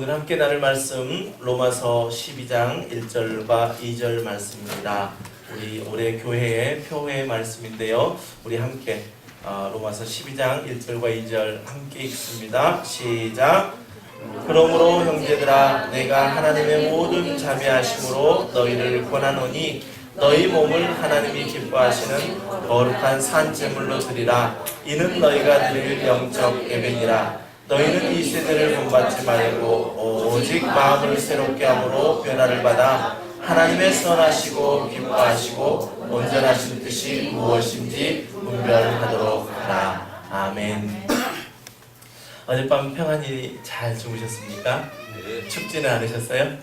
오늘 함께 나눌 말씀 로마서 12장 1절과 2절 말씀입니다. 우리 올해 교회의 표회 말씀인데요. 우리 함께 로마서 12장 1절과 2절 함께 읽습니다. 시작. 그러므로 형제들아 내가 하나님의 모든 자비하심으로 너희를 권하노니 너희 몸을 하나님이 기뻐하시는 거룩한 산 제물로 드리라. 이는 너희가 드릴 영적 예배니라. 너희는 이 세대를 본받지 말고 오직 마음을 새롭게 함으로 변화를 받아 하나님의 선하시고 기뻐하시고 온전하신 뜻이 무엇인지 분별하도록 하라. 아멘. 어젯밤 평안히 잘 주무셨습니까? 춥지는 않으셨어요?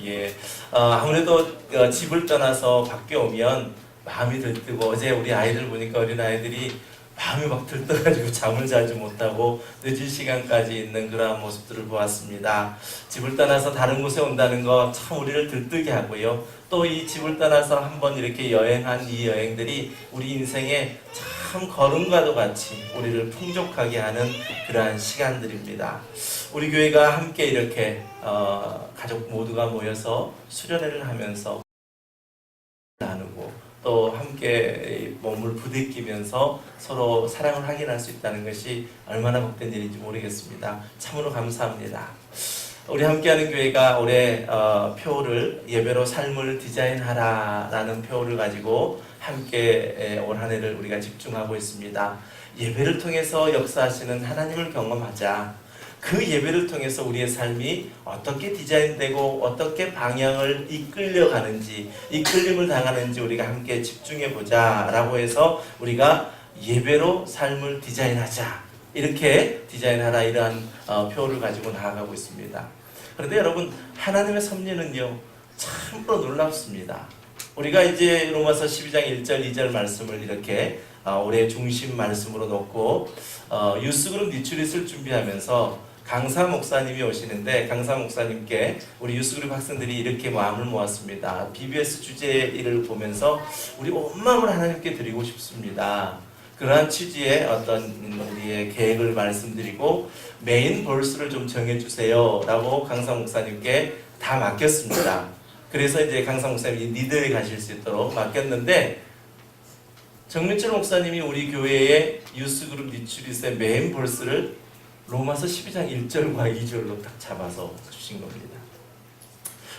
예. 아무래도 집을 떠나서 밖에 오면 마음이 들뜨고, 어제 우리 아이들 보니까 어린 아이들이 마음이 막 들떠가지고 잠을 자지 못하고 늦은 시간까지 있는 그러한 모습들을 보았습니다. 집을 떠나서 다른 곳에 온다는 거 참 우리를 들뜨게 하고요. 또 이 집을 떠나서 한번 이렇게 여행한 이 여행들이 우리 인생에 참 걸음과도 같이 우리를 풍족하게 하는 그러한 시간들입니다. 우리 교회가 함께 이렇게 가족 모두가 모여서 수련회를 하면서 나누고 또 함께 몸을 부대끼면서 서로 사랑을 확인할 수 있다는 것이 얼마나 복된 일인지 모르겠습니다. 참으로 감사합니다. 우리 함께하는 교회가 올해 표를 예배로 삶을 디자인하라 라는 표를 가지고 함께 올 한 해를 우리가 집중하고 있습니다. 예배를 통해서 역사하시는 하나님을 경험하자. 그 예배를 통해서 우리의 삶이 어떻게 디자인되고 어떻게 방향을 이끌려가는지, 이끌림을 당하는지 우리가 함께 집중해보자 라고 해서 우리가 예배로 삶을 디자인하자, 이렇게 디자인하라, 이러한 표를 가지고 나아가고 있습니다. 그런데 여러분, 하나님의 섭리는요 참으로 놀랍습니다. 우리가 이제 로마서 12장 1절 2절 말씀을 이렇게 올해 중심 말씀으로 놓고 유스그룹 리트릿을 준비하면서 강사 목사님이 오시는데, 강사 목사님께 우리 유스그룹 학생들이 이렇게 마음을 모았습니다. BBS 주제를 보면서 우리 온 마음을 하나님께 드리고 싶습니다. 그러한 취지의 어떤 우리의 계획을 말씀드리고 메인 볼스를 좀 정해주세요 라고 강사 목사님께 다 맡겼습니다. 그래서 이제 강사 목사님이 리더에 가실 수 있도록 맡겼는데, 정민철 목사님이 우리 교회의 유스그룹 리트릿의 메인 볼스를 로마서 12장 1절과 2절로 딱 잡아서 주신 겁니다.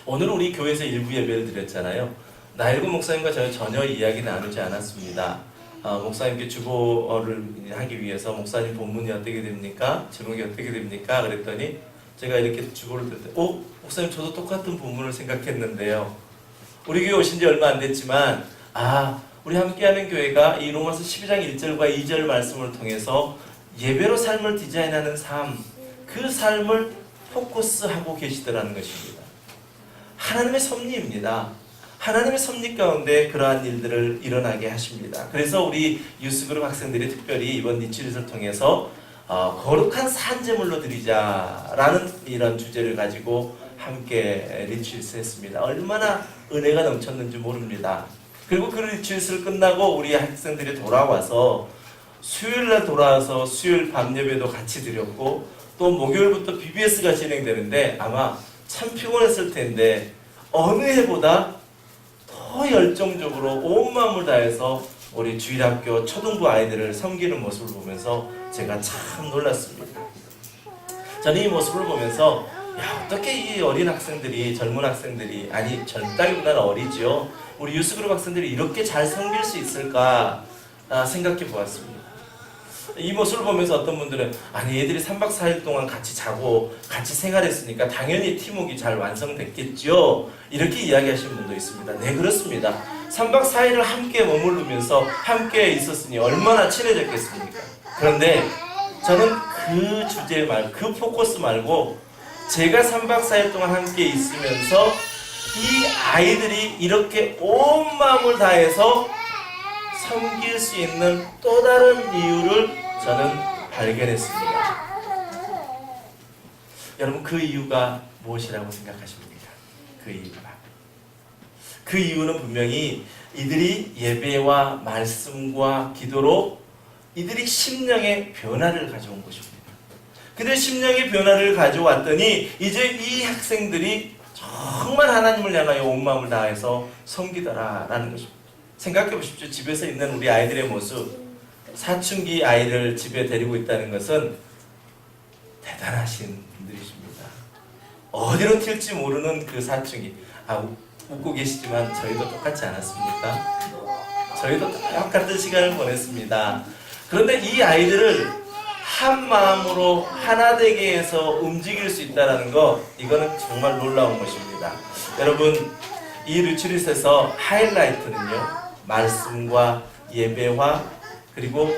오늘 우리 교회에서 일부 예배를 드렸잖아요. 나일구 목사님과 저는 전혀 이야기 나누지 않았습니다. 목사님께 주보를 하기 위해서 목사님 본문이 어떻게 됩니까? 제목이 어떻게 됩니까? 그랬더니 제가 이렇게 주보를 들을 때 목사님 저도 똑같은 본문을 생각했는데요. 우리 교회 오신 지 얼마 안 됐지만 우리 함께하는 교회가 이 로마서 12장 1절과 2절 말씀을 통해서 예배로 삶을 디자인하는 삶, 그 삶을 포커스하고 계시더라는 것입니다. 하나님의 섭리입니다. 하나님의 섭리 가운데 그러한 일들을 일어나게 하십니다. 그래서 우리 유스그룹 학생들이 특별히 이번 리트릿을 통해서 거룩한 산제물로 드리자라는 이런 주제를 가지고 함께 리트릿을 했습니다. 얼마나 은혜가 넘쳤는지 모릅니다. 그리고 그 리트릿을 끝나고 우리 학생들이 돌아와서 수요일날 돌아와서 수요일 밤 예배도 같이 드렸고, 또 목요일부터 BBS가 진행되는데 아마 참 피곤했을 텐데 어느 해보다 더 열정적으로 온 마음을 다해서 우리 주일학교 초등부 아이들을 섬기는 모습을 보면서 제가 참 놀랐습니다. 저는 이 모습을 보면서 어떻게 이 어린 학생들이, 젊은 학생들이, 아니 젊다기보다는 어리죠, 우리 유스그룹 학생들이 이렇게 잘 섬길 수 있을까 생각해 보았습니다. 이 모습을 보면서 어떤 분들은 얘들이 3박 4일 동안 같이 자고 같이 생활했으니까 당연히 팀워크가 잘 완성됐겠죠, 이렇게 이야기하시는 분도 있습니다. 네, 그렇습니다. 3박 4일을 함께 머무르면서 함께 있었으니 얼마나 친해졌겠습니까? 그런데 저는 그 주제 말고, 그 포커스 말고, 제가 3박 4일 동안 함께 있으면서 이 아이들이 이렇게 온 마음을 다해서 섬길 수 있는 또 다른 이유를 저는 발견했습니다. 여러분, 그 이유가 무엇이라고 생각하십니까? 그 이유는 분명히 이들이 예배와 말씀과 기도로 이들이 심령의 변화를 가져온 것입니다. 근데 심령의 변화를 가져왔더니 이제 이 학생들이 정말 하나님을 향하여 온 마음을 다해서 섬기더라라는 것입니다. 생각해 보십시오. 집에서 있는 우리 아이들의 모습, 사춘기 아이를 집에 데리고 있다는 것은 대단하신 분들이십니다. 어디로 튈지 모르는 그 사춘기. 웃고 계시지만 저희도 똑같지 않았습니까? 저희도 똑같은 시간을 보냈습니다. 그런데 이 아이들을 한 마음으로 하나 되게 해서 움직일 수 있다는 거, 이거는 정말 놀라운 것입니다. 여러분, 이 리트릿에서 하이라이트는요, 말씀과 예배와 그리고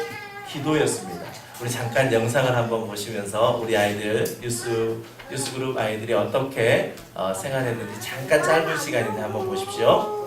기도였습니다. 우리 잠깐 영상을 한번 보시면서 우리 아이들, 유스그룹 아이들이 어떻게 생활했는지 잠깐 짧은 시간인데 한번 보십시오.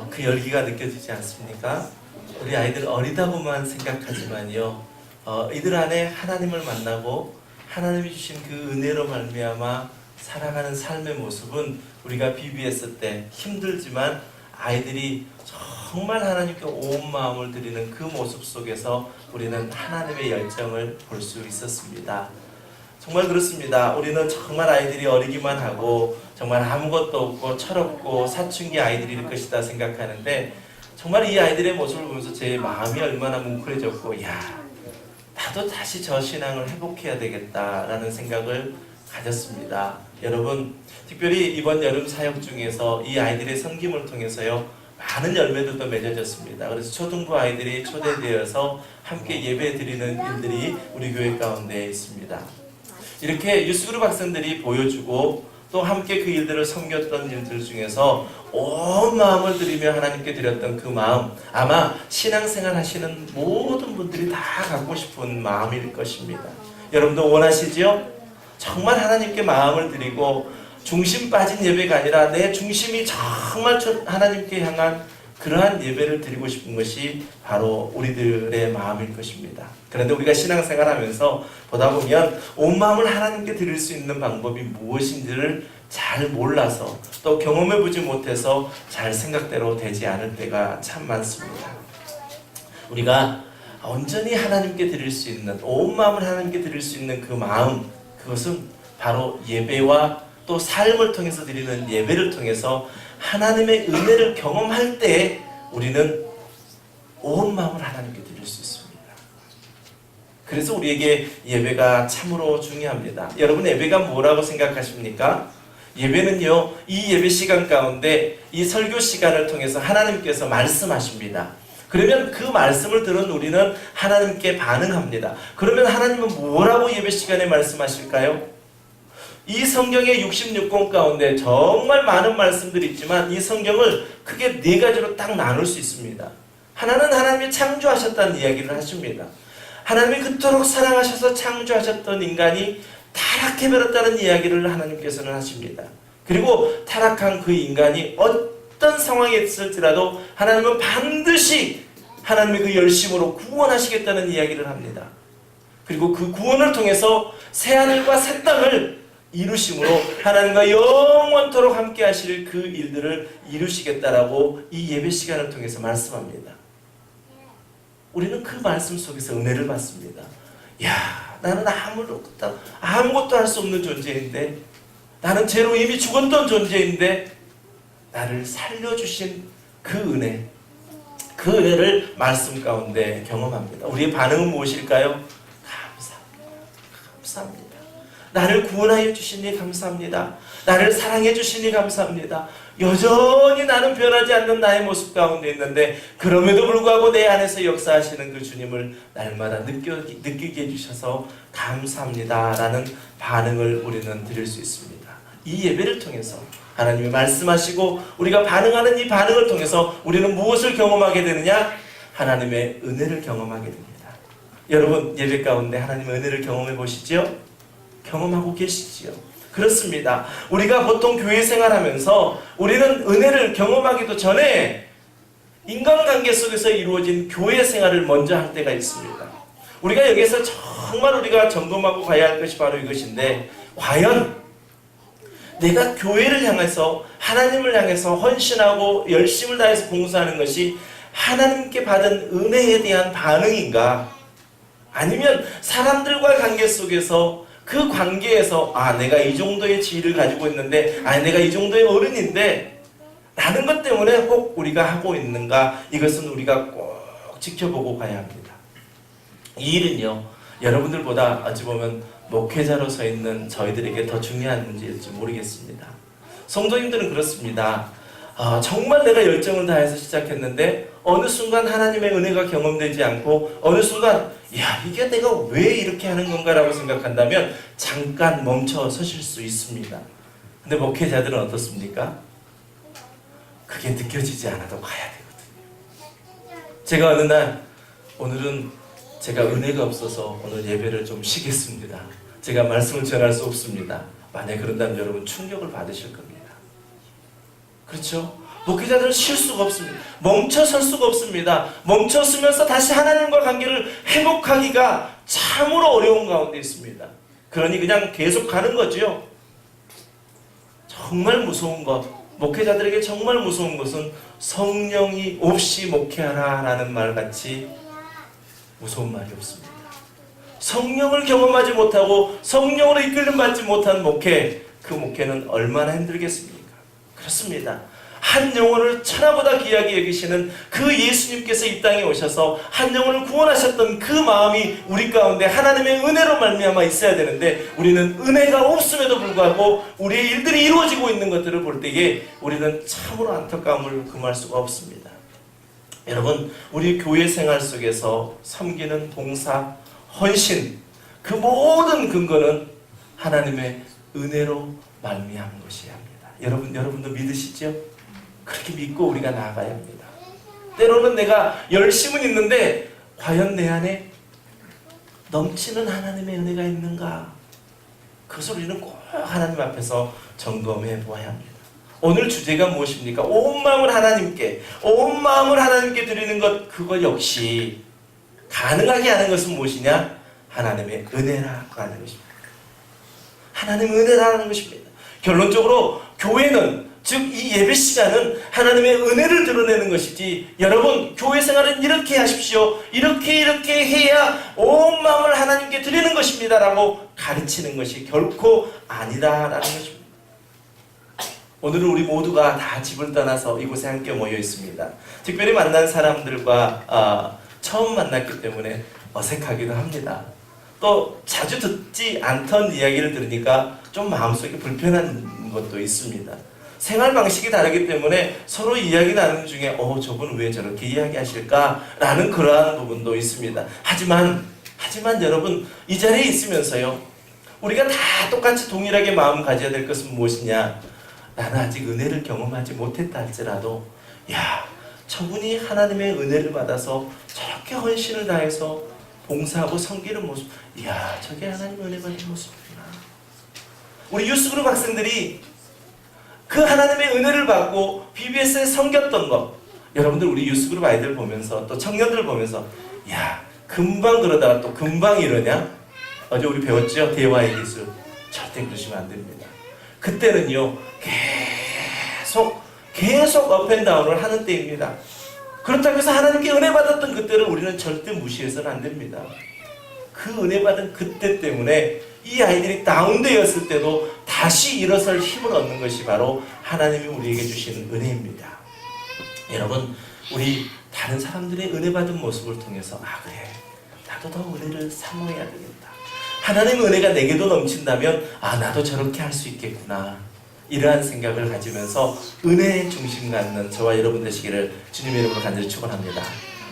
그 열기가 느껴지지 않습니까? 우리 아이들 어리다고만 생각하지만요, 이들 안에 하나님을 만나고 하나님이 주신 그 은혜로 말미암아 살아가는 삶의 모습은 우리가 비비했을 때 힘들지만 아이들이 정말 하나님께 온 마음을 드리는 그 모습 속에서 우리는 하나님의 열정을 볼 수 있었습니다. 정말 그렇습니다. 우리는 정말 아이들이 어리기만 하고 정말 아무것도 없고 철없고 사춘기 아이들일 것이다 생각하는데, 정말 이 아이들의 모습을 보면서 제 마음이 얼마나 뭉클해졌고, 나도 다시 저 신앙을 회복해야 되겠다라는 생각을 가졌습니다. 여러분, 특별히 이번 여름 사역 중에서 이 아이들의 섬김을 통해서요, 많은 열매들도 맺어졌습니다. 그래서 초등부 아이들이 초대되어서 함께 예배 드리는 일들이 우리 교회 가운데 있습니다. 이렇게 유스그룹 학생들이 보여주고 또 함께 그 일들을 섬겼던 일들 중에서 온 마음을 들이며 하나님께 드렸던 그 마음, 아마 신앙생활 하시는 모든 분들이 다 갖고 싶은 마음일 것입니다. 여러분도 원하시지요? 정말 하나님께 마음을 드리고 중심 빠진 예배가 아니라 내 중심이 정말 하나님께 향한 그러한 예배를 드리고 싶은 것이 바로 우리들의 마음일 것입니다. 그런데 우리가 신앙생활하면서 보다 보면 온 마음을 하나님께 드릴 수 있는 방법이 무엇인지를 잘 몰라서 또 경험해보지 못해서 잘 생각대로 되지 않을 때가 참 많습니다. 우리가 온전히 하나님께 드릴 수 있는, 온 마음을 하나님께 드릴 수 있는 그 마음, 그것은 바로 예배와 또 삶을 통해서 드리는 예배를 통해서 하나님의 은혜를 경험할 때 우리는 온 마음을 하나님께 드릴 수 있습니다. 그래서 우리에게 예배가 참으로 중요합니다. 여러분, 예배가 뭐라고 생각하십니까? 예배는요, 이 예배 시간 가운데 이 설교 시간을 통해서 하나님께서 말씀하십니다. 그러면 그 말씀을 들은 우리는 하나님께 반응합니다. 그러면 하나님은 뭐라고 예배 시간에 말씀하실까요? 이 성경의 66권 가운데 정말 많은 말씀들이 있지만 이 성경을 크게 네 가지로 딱 나눌 수 있습니다. 하나는 하나님이 창조하셨다는 이야기를 하십니다. 하나님이 그토록 사랑하셔서 창조하셨던 인간이 타락해버렸다는 이야기를 하나님께서는 하십니다. 그리고 타락한 그 인간이 어떤 상황에 있을지라도 하나님은 반드시 하나님의 그 열심으로 구원하시겠다는 이야기를 합니다. 그리고 그 구원을 통해서 새하늘과 새 땅을 이루심으로 하나님과 영원토록 함께 하실 그 일들을 이루시겠다라고 이 예배 시간을 통해서 말씀합니다. 우리는 그 말씀 속에서 은혜를 받습니다. 야, 나는 아무것도 할 수 없는 존재인데, 나는 죄로 이미 죽었던 존재인데 나를 살려주신 그 은혜, 그 은혜를 말씀 가운데 경험합니다. 우리의 반응은 무엇일까요? 감사합니다. 나를 구원하여 주시니 감사합니다. 나를 사랑해 주시니 감사합니다. 여전히 나는 변하지 않는 나의 모습 가운데 있는데 그럼에도 불구하고 내 안에서 역사하시는 그 주님을 날마다 느끼게 해주셔서 감사합니다 라는 반응을 우리는 드릴 수 있습니다. 이 예배를 통해서 하나님이 말씀하시고 우리가 반응하는 이 반응을 통해서 우리는 무엇을 경험하게 되느냐? 하나님의 은혜를 경험하게 됩니다. 여러분, 예배 가운데 하나님의 은혜를 경험해 보시죠? 경험하고 계시지요? 그렇습니다. 우리가 보통 교회 생활하면서 우리는 은혜를 경험하기도 전에 인간관계 속에서 이루어진 교회 생활을 먼저 할 때가 있습니다. 우리가 여기서 정말 우리가 점검하고 가야 할 것이 바로 이것인데, 과연 내가 교회를 향해서 하나님을 향해서 헌신하고 열심을 다해서 봉사하는 것이 하나님께 받은 은혜에 대한 반응인가? 아니면 사람들과의 관계 속에서 그 관계에서 내가 이 정도의 지위를 가지고 있는데, 내가 이 정도의 어른인데 라는 것 때문에 혹 우리가 하고 있는가? 이것은 우리가 꼭 지켜보고 가야 합니다. 이 일은요, 여러분들보다 어찌 보면 목회자로 서 있는 저희들에게 더 중요한 문제일지 모르겠습니다. 성도님들은 그렇습니다. 정말 내가 열정을 다해서 시작했는데 어느 순간 하나님의 은혜가 경험되지 않고 어느 순간 이게 내가 왜 이렇게 하는 건가라고 생각한다면 잠깐 멈춰 서실 수 있습니다. 근데 목회자들은 어떻습니까? 그게 느껴지지 않아도 가야 되거든요. 제가 어느 날, 오늘은 제가 은혜가 없어서 오늘 예배를 좀 쉬겠습니다. 제가 말씀을 전할 수 없습니다. 만약 그런다면 여러분 충격을 받으실 겁니다. 그렇죠? 목회자들은 쉴 수가 없습니다. 멈춰설 수가 없습니다. 멈춰서면서 다시 하나님과 관계를 회복하기가 참으로 어려운 가운데 있습니다. 그러니 그냥 계속 가는 거죠. 정말 무서운 것, 목회자들에게 정말 무서운 것은 성령이 없이 목회하라 라는 말같이 무서운 말이 없습니다. 성령을 경험하지 못하고 성령으로 이끌림 받지 못한 목회, 그 목회는 얼마나 힘들겠습니까? 그렇습니다. 한 영혼을 천하보다 귀하게 여기시는 그 예수님께서 이 땅에 오셔서 한 영혼을 구원하셨던 그 마음이 우리 가운데 하나님의 은혜로 말미암아 있어야 되는데, 우리는 은혜가 없음에도 불구하고 우리의 일들이 이루어지고 있는 것들을 볼 때에 우리는 참으로 안타까움을 금할 수가 없습니다. 여러분, 우리 교회 생활 속에서 섬기는 봉사, 헌신, 그 모든 근거는 하나님의 은혜로 말미암은 것이야 합니다. 여러분도 믿으시죠? 그렇게 믿고 우리가 나아가야 합니다. 때로는 내가 열심은 있는데 과연 내 안에 넘치는 하나님의 은혜가 있는가? 그것을 우리는 꼭 하나님 앞에서 점검해 보아야 합니다. 오늘 주제가 무엇입니까? 온 마음을 하나님께 드리는 것, 그것 역시 가능하게 하는 것은 무엇이냐? 하나님의 은혜라는 것입니다. 하나님의 은혜라는 것입니다. 결론적으로 교회는, 즉 이 예배 시간은 하나님의 은혜를 드러내는 것이지, 여러분 교회 생활은 이렇게 하십시오, 이렇게 해야 온 마음을 하나님께 드리는 것입니다 라고 가르치는 것이 결코 아니다라는 것입니다. 오늘은 우리 모두가 다 집을 떠나서 이곳에 함께 모여 있습니다. 특별히 만난 사람들과 처음 만났기 때문에 어색하기도 합니다. 또 자주 듣지 않던 이야기를 들으니까 좀 마음속에 불편한 것도 있습니다. 생활 방식이 다르기 때문에 서로 이야기 나누는 중에 저분 왜 저렇게 이야기하실까라는 그러한 부분도 있습니다. 하지만 여러분, 이 자리에 있으면서요, 우리가 다 똑같이 동일하게 마음 가져야 될 것은 무엇이냐? 나는 아직 은혜를 경험하지 못했다 할지라도 저분이 하나님의 은혜를 받아서 저렇게 헌신을 다해서 봉사하고 섬기는 모습, 저게 하나님의 은혜 받는 모습이구나. 우리 유스그룹 학생들이 그 하나님의 은혜를 받고 BBS에 섬겼던 것, 여러분들 우리 유스그룹 아이들 보면서 또 청년들 보면서 금방 그러다가 또 금방 이러냐? 어제 우리 배웠죠? 대화의 기술. 절대 그러시면 안 됩니다. 그때는요, 계속 업앤다운을 하는 때입니다. 그렇다고 해서 하나님께 은혜 받았던 그때를 우리는 절대 무시해서는 안 됩니다. 그 은혜 받은 그때 때문에 이 아이들이 다운되었을 때도 다시 일어설 힘을 얻는 것이 바로 하나님이 우리에게 주시는 은혜입니다. 여러분, 우리 다른 사람들의 은혜 받은 모습을 통해서 그래, 나도 더 은혜를 사모해야 되겠다. 하나님의 은혜가 내게도 넘친다면 나도 저렇게 할 수 있겠구나. 이러한 생각을 가지면서 은혜의 중심 갖는 저와 여러분 되시기를 주님의 이름으로 간절히 축원합니다.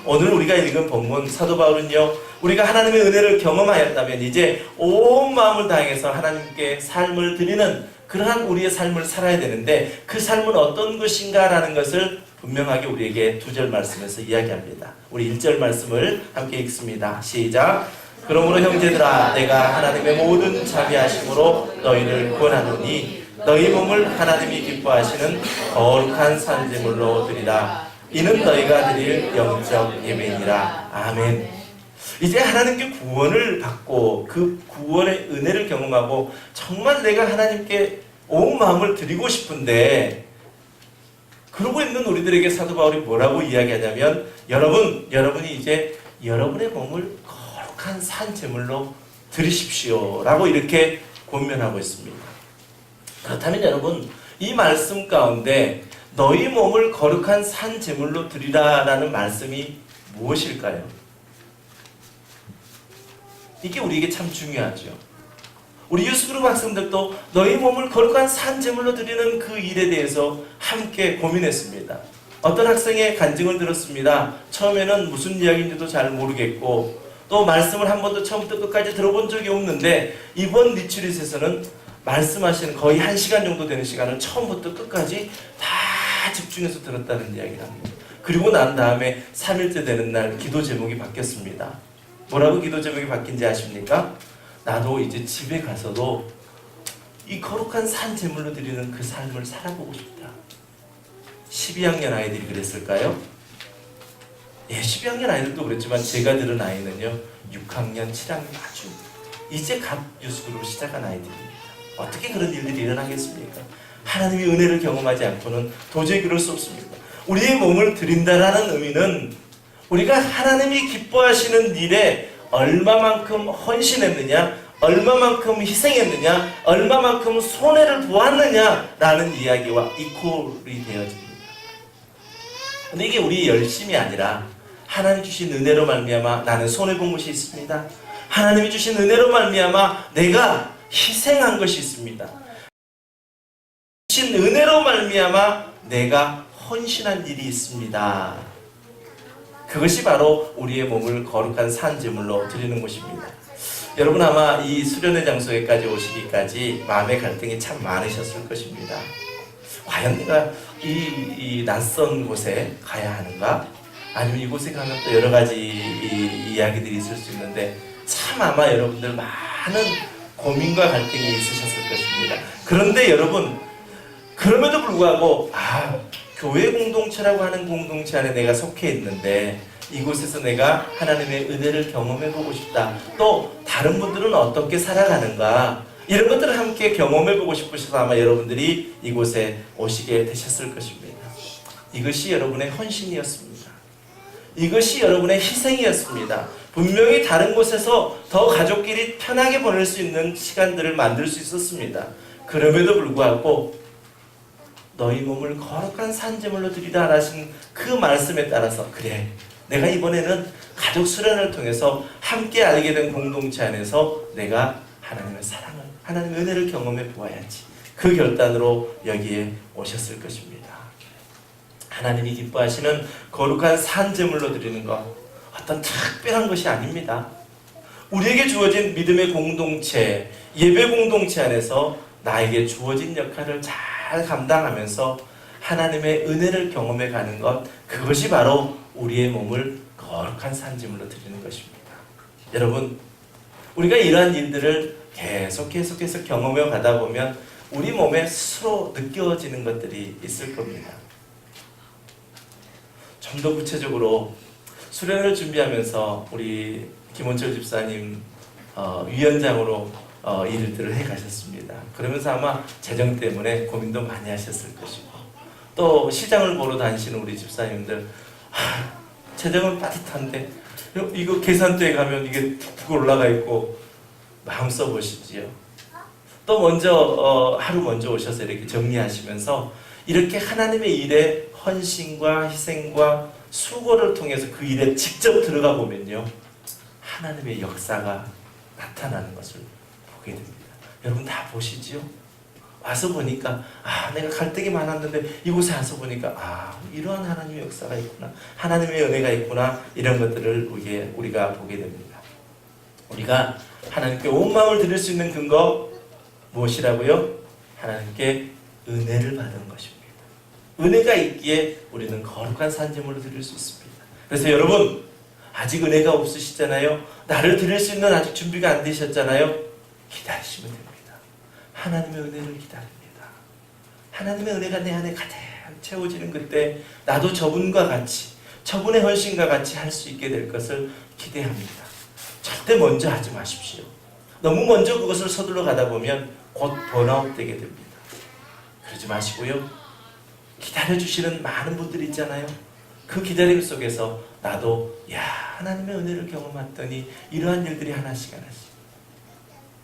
오늘 우리가 읽은 본문 사도 바울은요, 우리가 하나님의 은혜를 경험하였다면 이제 온 마음을 다해서 하나님께 삶을 드리는 그러한 우리의 삶을 살아야 되는데, 그 삶은 어떤 것인가라는 것을 분명하게 우리에게 2절 말씀에서 이야기합니다. 우리 1절 말씀을 함께 읽습니다. 시작. 그러므로 형제들아, 내가 하나님의 모든 자비하심으로 너희를 권하노니 너희 몸을 하나님이 기뻐하시는 거룩한 산제물로 드리라. 이는 너희가 드릴 영적 예배니라. 아멘. 이제 하나님께 구원을 받고 그 구원의 은혜를 경험하고 정말 내가 하나님께 온 마음을 드리고 싶은데, 그러고 있는 우리들에게 사도 바울이 뭐라고 이야기하냐면, 여러분이 이제 여러분의 몸을 거룩한 산제물로 드리십시오 라고 이렇게 권면하고 있습니다. 그렇다면 여러분, 이 말씀 가운데 너희 몸을 거룩한 산제물로 드리라라는 말씀이 무엇일까요? 이게 우리에게 참 중요하죠. 우리 유스그룹 학생들도 너희 몸을 거룩한 산제물로 드리는 그 일에 대해서 함께 고민했습니다. 어떤 학생의 간증을 들었습니다. 처음에는 무슨 이야기인지도 잘 모르겠고 또 말씀을 한 번도 처음부터 끝까지 들어본 적이 없는데, 이번 리트릿에서는 말씀하시는 거의 1시간 정도 되는 시간을 처음부터 끝까지 다 집중해서 들었다는 이야기를 합니다. 그리고 난 다음에 3일째 되는 날 기도 제목이 바뀌었습니다. 뭐라고 기도 제목이 바뀐지 아십니까? 나도 이제 집에 가서도 이 거룩한 산 제물로 드리는 그 삶을 살아보고 싶다. 12학년 아이들이 그랬을까요? 12학년 아이들도 그랬지만 제가 들은 아이는요, 6학년, 7학년 아주 이제 갓 유스그룹을 시작한 아이들입니다. 어떻게 그런 일들이 일어나겠습니까? 하나님의 은혜를 경험하지 않고는 도저히 그럴 수 없습니다. 우리의 몸을 드린다라는 의미는 우리가 하나님이 기뻐하시는 일에 얼마만큼 헌신했느냐, 얼마만큼 희생했느냐, 얼마만큼 손해를 보았느냐라는 이야기와 이퀄이 되어집니다. 근데 이게 우리의 열심이 아니라 하나님 주신 은혜로 말미암아 나는 손해본 것이 있습니다. 하나님이 주신 은혜로 말미암아 내가 희생한 것이 있습니다. 주신 은혜로 말미암아 내가 헌신한 일이 있습니다. 그것이 바로 우리의 몸을 거룩한 산제물로 드리는 것입니다. 여러분 아마 이 수련회 장소에까지 오시기까지 마음의 갈등이 참 많으셨을 것입니다. 과연 내가 이 낯선 곳에 가야 하는가? 아니면 이곳에 가면 또 여러 가지 이야기들이 있을 수 있는데, 참 아마 여러분들 많은 고민과 갈등이 있으셨을 것입니다. 그런데 여러분, 그럼에도 불구하고 교회 공동체라고 하는 공동체 안에 내가 속해 있는데 이곳에서 내가 하나님의 은혜를 경험해보고 싶다. 또 다른 분들은 어떻게 살아가는가, 이런 것들을 함께 경험해보고 싶으셔서 아마 여러분들이 이곳에 오시게 되셨을 것입니다. 이것이 여러분의 헌신이었습니다. 이것이 여러분의 희생이었습니다. 분명히 다른 곳에서 더 가족끼리 편하게 보낼 수 있는 시간들을 만들 수 있었습니다. 그럼에도 불구하고 너희 몸을 거룩한 산제물로 드리라 하신 그 말씀에 따라서, 그래, 내가 이번에는 가족 수련을 통해서 함께 알게 된 공동체 안에서 내가 하나님의 사랑을, 하나님의 은혜를 경험해 보아야지. 그 결단으로 여기에 오셨을 것입니다. 하나님이 기뻐하시는 거룩한 산제물로 드리는 것, 어떤 특별한 것이 아닙니다. 우리에게 주어진 믿음의 공동체, 예배 공동체 안에서 나에게 주어진 역할을 잘 감당하면서 하나님의 은혜를 경험해 가는 것, 그것이 바로 우리의 몸을 거룩한 산제물로 드리는 것입니다. 여러분, 우리가 이러한 일들을 계속해서 경험해 가다 보면 우리 몸에 스스로 느껴지는 것들이 있을 겁니다. 좀 더 구체적으로 수련을 준비하면서 우리 김원철 집사님 위원장으로 일들을 해 가셨습니다. 그러면서 아마 재정 때문에 고민도 많이 하셨을 것이고, 또 시장을 보러 다니시는 우리 집사님들, 재정은 빠듯한데 이거 계산대에 가면 이게 툭툭 올라가 있고, 마음 써보시지요. 또 먼저 하루 먼저 오셔서 이렇게 정리하시면서 이렇게 하나님의 일에 헌신과 희생과 수고를 통해서 그 일에 직접 들어가 보면요, 하나님의 역사가 나타나는 것을 보게 됩니다. 여러분 다 보시지요? 와서 보니까 내가 갈등이 많았는데 이곳에 와서 보니까 이러한 하나님의 역사가 있구나, 하나님의 은혜가 있구나, 이런 것들을 우리가 보게 됩니다. 우리가 하나님께 온 마음을 드릴 수 있는 근거 무엇이라고요? 하나님께 은혜를 받은 것입니다. 은혜가 있기에 우리는 거룩한 산제물을 드릴 수 있습니다. 그래서 여러분, 아직 은혜가 없으시잖아요. 나를 드릴 수 있는 아직 준비가 안 되셨잖아요. 기다리시면 됩니다. 하나님의 은혜를 기다립니다. 하나님의 은혜가 내 안에 가득 채워지는 그때 나도 저분과 같이, 저분의 헌신과 같이 할 수 있게 될 것을 기대합니다. 절대 먼저 하지 마십시오. 너무 먼저 그것을 서둘러 가다 보면 곧 번아웃 되게 됩니다. 그러지 마시고요, 기다려주시는 많은 분들이 있잖아요. 그 기다림 속에서 나도 하나님의 은혜를 경험했더니 이러한 일들이 하나씩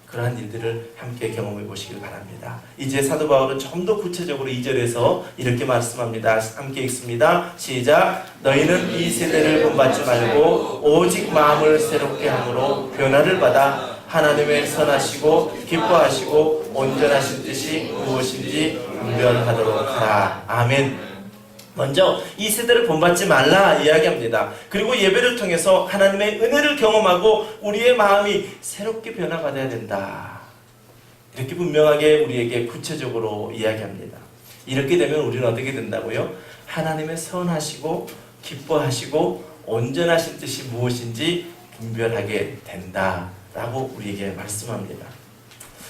그러한 일들을 함께 경험해 보시길 바랍니다. 이제 사도 바울은 좀 더 구체적으로 2절에서 이렇게 말씀합니다. 함께 읽습니다. 시작. 너희는 이 세대를 본받지 말고 오직 마음을 새롭게 함으로 변화를 받아 하나님의 선하시고 기뻐하시고 온전하신 뜻이 무엇인지 분별하도록 하라. 아멘. 먼저 이 세대를 본받지 말라 이야기합니다. 그리고 예배를 통해서 하나님의 은혜를 경험하고 우리의 마음이 새롭게 변화받아야 된다. 이렇게 분명하게 우리에게 구체적으로 이야기합니다. 이렇게 되면 우리는 어떻게 된다고요? 하나님의 선하시고 기뻐하시고 온전하신 뜻이 무엇인지 분별하게 된다라고 우리에게 말씀합니다.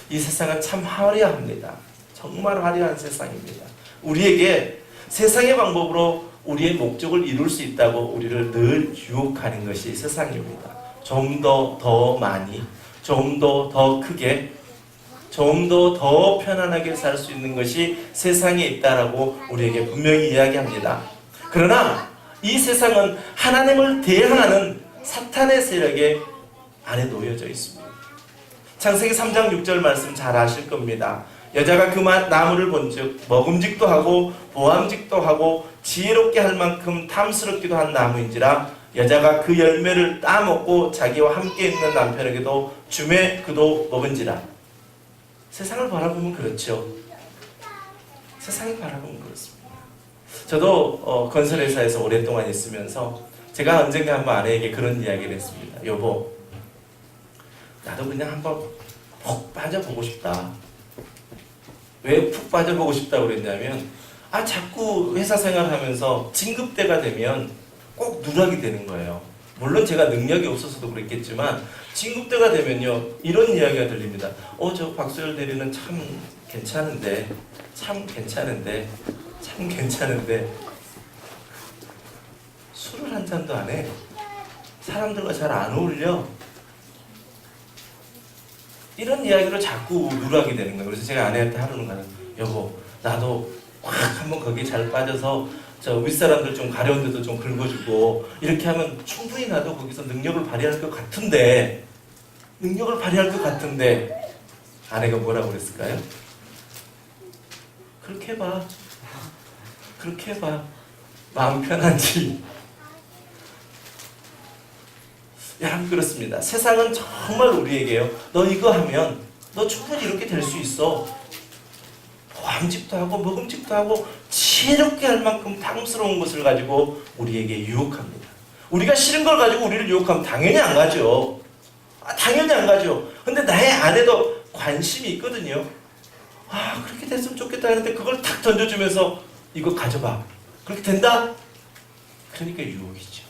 이 세상은 참 화려합니다. 정말 화려한 세상입니다. 우리에게 세상의 방법으로 우리의 목적을 이룰 수 있다고 우리를 늘 유혹하는 것이 세상입니다. 좀 더 많이, 좀 더 크게, 좀 더 편안하게 살 수 있는 것이 세상에 있다라고 우리에게 분명히 이야기합니다. 그러나 이 세상은 하나님을 대항하는 사탄의 세력에 안에 놓여져 있습니다. 창세기 3장 6절 말씀 잘 아실 겁니다. 여자가 그 나무를 본즉 먹음직도 하고 보암직도 하고 지혜롭게 할 만큼 탐스럽기도 한 나무인지라 여자가 그 열매를 따먹고 자기와 함께 있는 남편에게도 주매 그도 먹은지라. 세상을 바라보면 그렇죠. 세상을 바라보면 그렇습니다. 저도 건설회사에서 오랫동안 있으면서 제가 언젠가 한번 아내에게 그런 이야기를 했습니다. 여보, 나도 그냥 한번 푹 빠져보고 싶다. 왜 푹 빠져보고 싶다고 그랬냐면 자꾸 회사 생활하면서 진급대가 되면 꼭 누락이 되는 거예요. 물론 제가 능력이 없어서도 그랬겠지만 진급대가 되면요, 이런 이야기가 들립니다. 저 박소열 대리는 참 괜찮은데 술을 한 잔도 안 해. 사람들과 잘 안 어울려. 이런 이야기로 자꾸 누락이 되는 거예요. 그래서 제가 아내한테 하루는 가는, 여보, 나도 확 한번 거기에 잘 빠져서 저 윗사람들 좀 가려운 데도 좀 긁어주고 이렇게 하면 충분히 나도 거기서 능력을 발휘할 것 같은데 아내가 뭐라고 그랬을까요? 그렇게 해봐. 마음 편한지. 여러분 그렇습니다. 세상은 정말 우리에게요. 너 이거 하면 너 충분히 이렇게 될 수 있어. 보암직도 하고 먹음직도 하고 지혜롭게 할 만큼 탐스러운 것을 가지고 우리에게 유혹합니다. 우리가 싫은 걸 가지고 우리를 유혹하면 당연히 안 가죠. 당연히 안 가죠. 근데 나의 안에도 관심이 있거든요. 그렇게 됐으면 좋겠다 하는데 그걸 탁 던져주면서 이거 가져봐. 그렇게 된다? 그러니까 유혹이죠.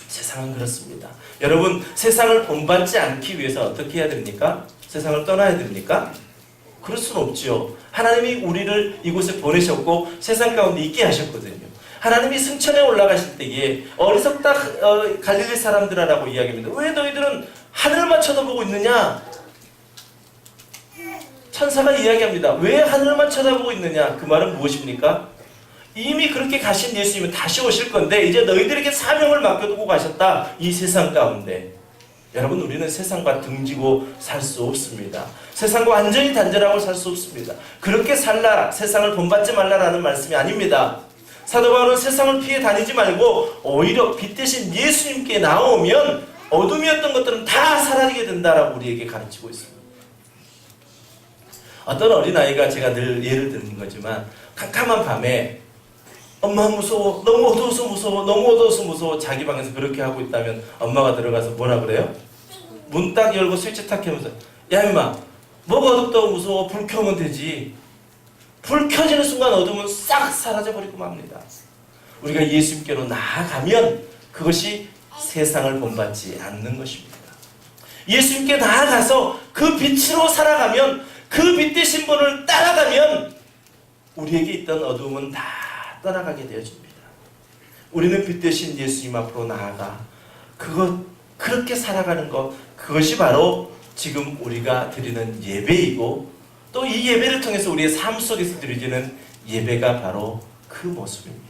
세상은 그렇습니다. 여러분, 세상을 본받지 않기 위해서 어떻게 해야 됩니까? 세상을 떠나야 됩니까? 그럴 수는 없지요. 하나님이 우리를 이곳에 보내셨고 세상 가운데 있게 하셨거든요. 하나님이 승천에 올라가실 때에 어리석다 갈릴리 사람들아라고 이야기합니다. 왜 너희들은 하늘만 쳐다보고 있느냐? 천사가 이야기합니다. 왜 하늘만 쳐다보고 있느냐? 그 말은 무엇입니까? 이미 그렇게 가신 예수님은 다시 오실 건데 이제 너희들에게 사명을 맡겨두고 가셨다. 이 세상 가운데. 여러분, 우리는 세상과 등지고 살 수 없습니다. 세상과 완전히 단절하고 살 수 없습니다. 그렇게 살라, 세상을 본받지 말라라는 말씀이 아닙니다. 사도 바울은 세상을 피해 다니지 말고 오히려 빛 대신 예수님께 나오면 어둠이었던 것들은 다 사라지게 된다라고 우리에게 가르치고 있습니다. 어떤 어린아이가, 제가 늘 예를 드는 거지만, 캄캄한 밤에 엄마 무서워, 너무 어두워서 무서워, 너무 어두워서 무서워, 자기 방에서 그렇게 하고 있다면 엄마가 들어가서 뭐라 그래요? 문 딱 열고 스위치 탁 켜면서, 야 임마, 뭐가 어둡다고 무서워? 불 켜면 되지. 불 켜지는 순간 어둠은 싹 사라져버리고 맙니다. 우리가 예수님께로 나아가면 그것이 세상을 본받지 않는 것입니다. 예수님께 나아가서 그 빛으로 살아가면, 그 빛 대신 분을 따라가면 우리에게 있던 어두움은 다 떠나가게 되어집니다. 우리는 빛 대신 예수님 앞으로 나아가 그렇게 살아가는 것, 그것이 바로 지금 우리가 드리는 예배이고, 또 이 예배를 통해서 우리의 삶 속에서 드려지는 예배가 바로 그 모습입니다.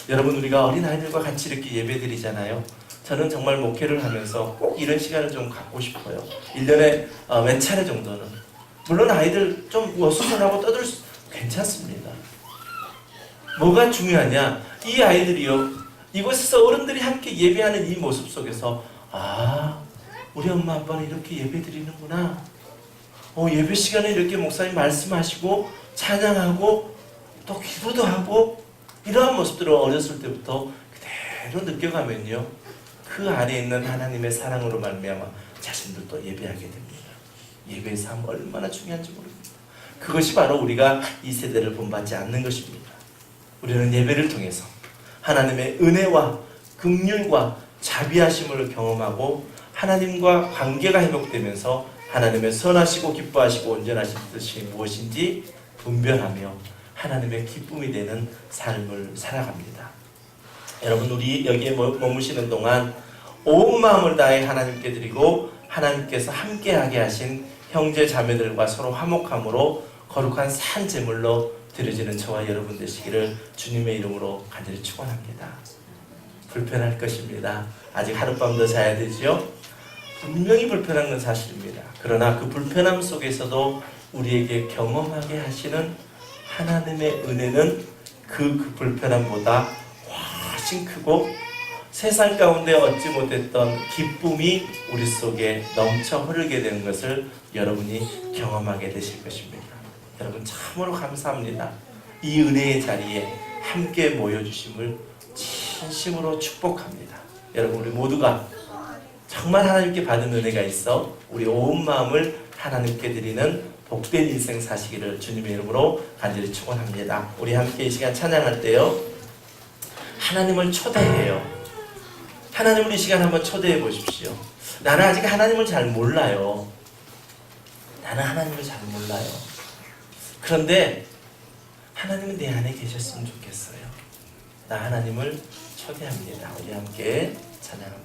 여러분, 우리가 어린아이들과 같이 이렇게 예배 드리잖아요. 저는 정말 목회를 하면서 꼭 이런 시간을 좀 갖고 싶어요. 1년에 몇 차례 정도는. 물론 아이들 좀 수선하고 떠들 수 괜찮습니다. 뭐가 중요하냐? 이 아이들이요, 이곳에서 어른들이 함께 예배하는 이 모습 속에서, 우리 엄마 아빠는 이렇게 예배 드리는구나. 예배 시간에 이렇게 목사님 말씀하시고 찬양하고 또 기도도 하고, 이러한 모습들을 어렸을 때부터 그대로 느껴가면요, 그 안에 있는 하나님의 사랑으로 말미암아 자신들도 예배하게 됩니다. 예배의 삶 얼마나 중요한지 모릅니다. 그것이 바로 우리가 이 세대를 본받지 않는 것입니다. 우리는 예배를 통해서 하나님의 은혜와 긍휼과 자비하심을 경험하고 하나님과 관계가 회복되면서 하나님의 선하시고 기뻐하시고 온전하신 뜻이 무엇인지 분별하며 하나님의 기쁨이 되는 삶을 살아갑니다. 여러분, 우리 여기에 머무시는 동안 온 마음을 다해 하나님께 드리고 하나님께서 함께하게 하신 형제 자매들과 서로 화목함으로 거룩한 산 제물로 드려지는 저와 여러분 되시기를 주님의 이름으로 간절히 축원합니다. 불편할 것입니다. 아직 하룻밤 더 자야 되지요? 분명히 불편한 건 사실입니다. 그러나 그 불편함 속에서도 우리에게 경험하게 하시는 하나님의 은혜는 그 불편함보다 훨씬 크고, 세상 가운데 얻지 못했던 기쁨이 우리 속에 넘쳐 흐르게 되는 것을 여러분이 경험하게 되실 것입니다. 여러분, 참으로 감사합니다. 이 은혜의 자리에 함께 모여주심을 진심으로 축복합니다. 여러분, 우리 모두가 정말 하나님께 받은 은혜가 있어 우리 온 마음을 하나님께 드리는 복된 인생 사시기를 주님의 이름으로 간절히 축원합니다. 우리 함께 이 시간 찬양할 때요, 하나님을 초대해요. 하나님을 이 시간 한번 초대해 보십시오. 나는 아직 하나님을 잘 몰라요. 나는 하나님을 잘 몰라요. 그런데 하나님은 내 안에 계셨으면 좋겠어요. 나 하나님을 초대합니다. 우리 함께 찬양합니다.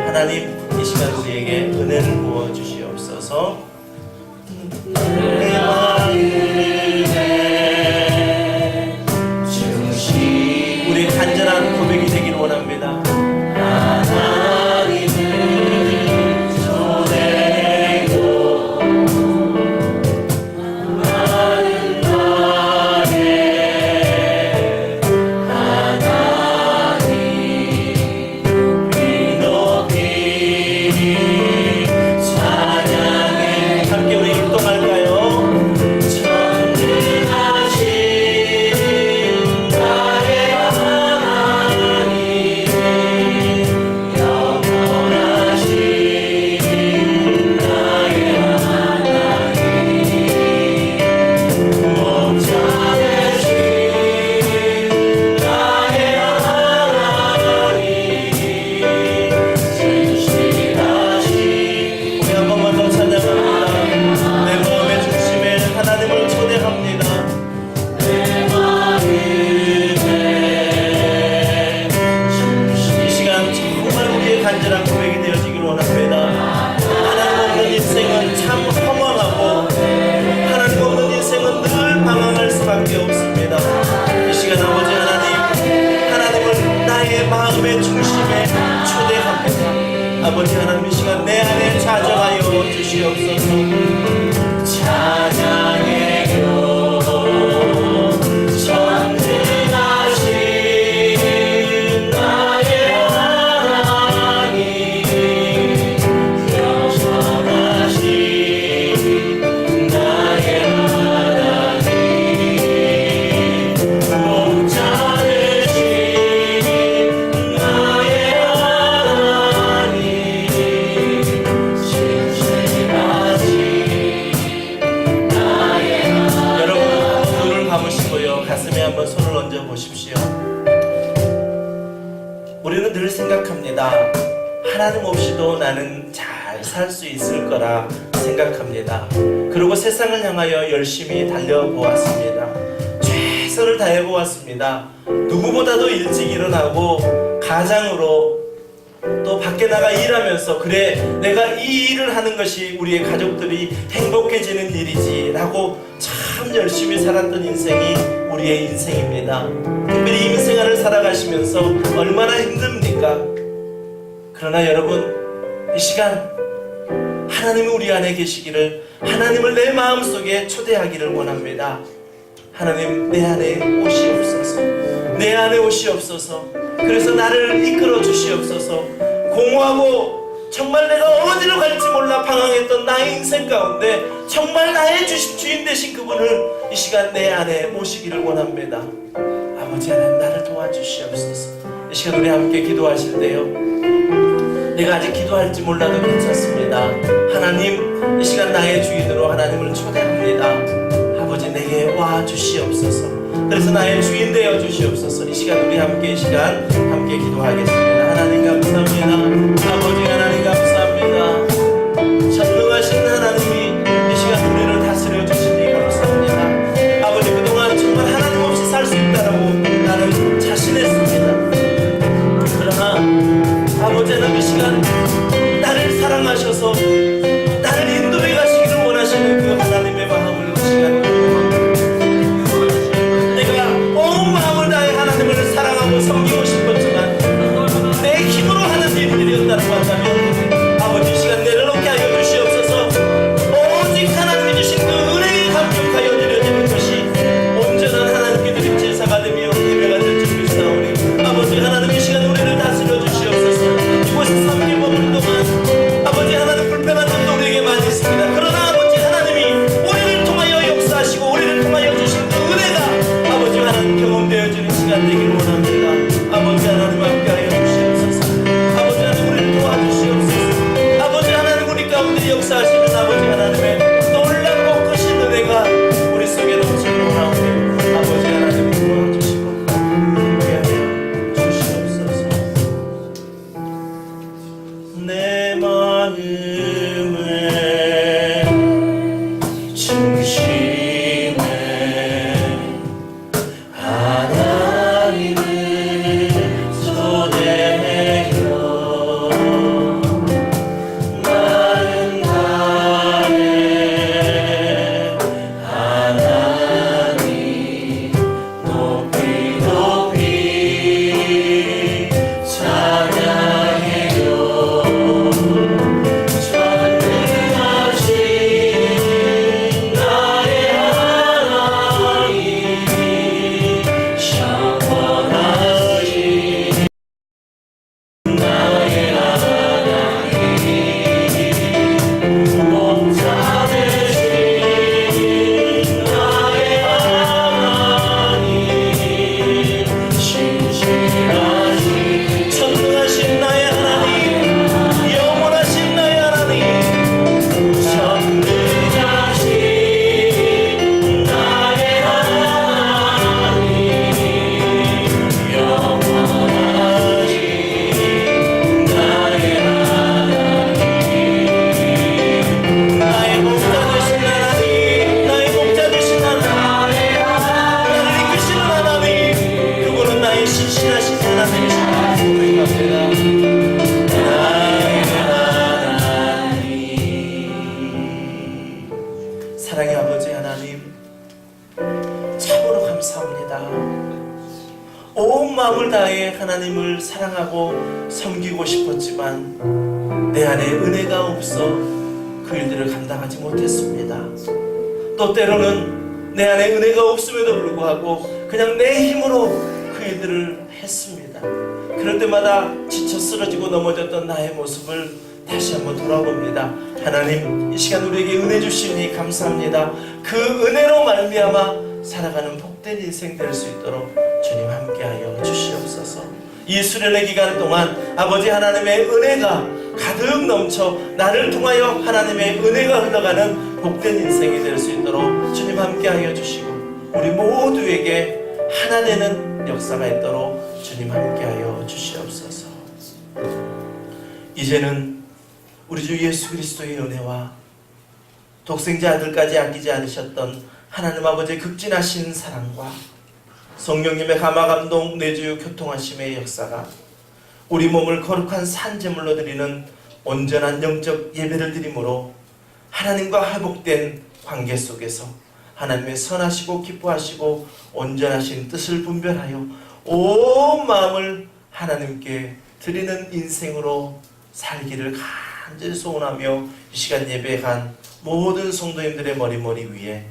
하나님 이 시간 우리에게 은혜를 부어 주시옵소서. 내 마음의 중심 우리 간절한 고백이 되기를 원합니다. 간절한 고백이 되어지기를 원합니다. 하나님 없는 인생은 참 허망하고 하나님 없는 인생은 늘 방황할 수밖에 없습니다. 이 시간 아버지 하나님을 나의 마음의 중심에 초대합니다. 아버지 하나님 이 시간 내 안에 찾아가여 주시옵소서. 찬양의 교 전능하신 나의 한번 손을 얹어 보십시오. 우리는 늘 생각합니다. 하나님 없이도 나는 잘 살 수 있을 거라 생각합니다. 그리고 세상을 향하여 열심히 달려보았습니다. 최선을 다해보았습니다. 누구보다도 일찍 일어나고 가장으로 또 밖에 나가 일하면서 그래 내가 이 일을 하는 것이 우리의 가족들이 행복해지는 일이지 라고 참 열심히 살았던 인생이 우리의 인생입니다. 특별히 인생을 살아가시면서 얼마나 힘듭니까? 그러나 여러분 이 시간 하나님이 우리 안에 계시기를 하나님을 내 마음속에 초대하기를 원합니다. 하나님 내 안에 오시옵소서. 내 안에 오시옵소서. 그래서 나를 이끌어 주시옵소서. 공허하고 정말 내가 어디로 갈지 몰라 방황했던 나의 인생 가운데 정말 나의 주인 되신 그분을 이 시간 내 안에 모시기를 원합니다. 아버지 하나님 나를 도와주시옵소서. 이 시간 우리 함께 기도하실 때요 내가 아직 기도할지 몰라도 괜찮습니다. 하나님 이 시간 나의 주인으로 하나님을 초대합니다. 아버지 내게 와 주시옵소서. 그래서 나의 주인 되어 주시옵소서. 이 시간 우리 함께 이 시간 함께 기도하겠습니다. 하나님 감사합니다. 아버지 하나님 감사합니다. 전능하신 하나님이 이 시간 우리를 다스려 주시니 감사합니다. 아버지 그동안 정말 하나님 없이 살 수 있다라고 나는 자신했습니다. 그러나 아버지 하나님 이 시간 나를 사랑하셔서 나를 인도해 가시기를 원하시는 그 하나님의 마음을 이 시간 내가 온 마음을 다해 하나님을 사랑하고 섬기고 싶었지만 내 힘으로 하는 일들이었다고 한다면 아버지 이 시간 내려놓게 하여 주시옵소서. 오직 하나님이 주신 그 은혜에 감격하여 드려지는 것이 온전한 하나님께 드린 제사가 되며 예배가 될 줄 믿사오니 아버지 하나님 이 시간 우리를 다스려 주시옵소서. 이곳에 섬기고 물 동안 아버지 하나님 불편한 점도 우리에게 많이 있습니다. 그러나 아버지 하나님이 우리를 통하여 역사하시고 우리를 통하여 주신 그 은혜가 아버지 하나님 경험되어지는 시간 되기를 원합니다. 아버지 하나님 함께하여 주시옵소서. 아버지 하나님 우리를 도와주시옵소서. 아버지 하나님 우리 가운데 역사하시는 아버지 하나님의 놀랍고 크신 은혜가 우리 속에 넘치기를 원하오니 아버지 하나님 도와주시고 함께하여 주시옵소서. 내 마음의 중심에 하나님을 초대해요. 나의 하나님을 사랑하고 섬기고 싶었지만 내 안에 은혜가 없어 그 일들을 감당하지 못했습니다. 또 때로는 내 안에 은혜가 없음에도 불구하고 그냥 내 힘으로 그 일들을 했습니다. 그럴 때마다 지쳐 쓰러지고 넘어졌던 나의 모습을 다시 한번 돌아봅니다. 하나님, 이 시간 우리에게 은혜 주시니 감사합니다. 그 은혜로 말미암아 살아가는 복된 인생 될 수 있도록 주님 함께하여 주시옵소서. 이 수련의 기간 동안 아버지 하나님의 은혜가 가득 넘쳐 나를 통하여 하나님의 은혜가 흘러가는 복된 인생이 될 수 있도록 주님 함께하여 주시고 우리 모두에게 하나 되는 역사가 있도록 주님 함께하여 주시옵소서. 이제는 우리 주 예수 그리스도의 은혜와 독생자 아들까지 아끼지 않으셨던 하나님 아버지의 극진하신 사랑과 성령님의 감화감동 내주 교통하심의 역사가 우리 몸을 거룩한 산제물로 드리는 온전한 영적 예배를 드림으로 하나님과 회복된 관계 속에서 하나님의 선하시고 기뻐하시고 온전하신 뜻을 분별하여 온 마음을 하나님께 드리는 인생으로 살기를 간절히 소원하며 이 시간 예배에 간 모든 성도님들의 머리 위에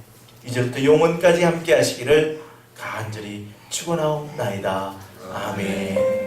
이제부터 영원까지 함께 하시기를 간절히 축원하옵나이다. 아멘.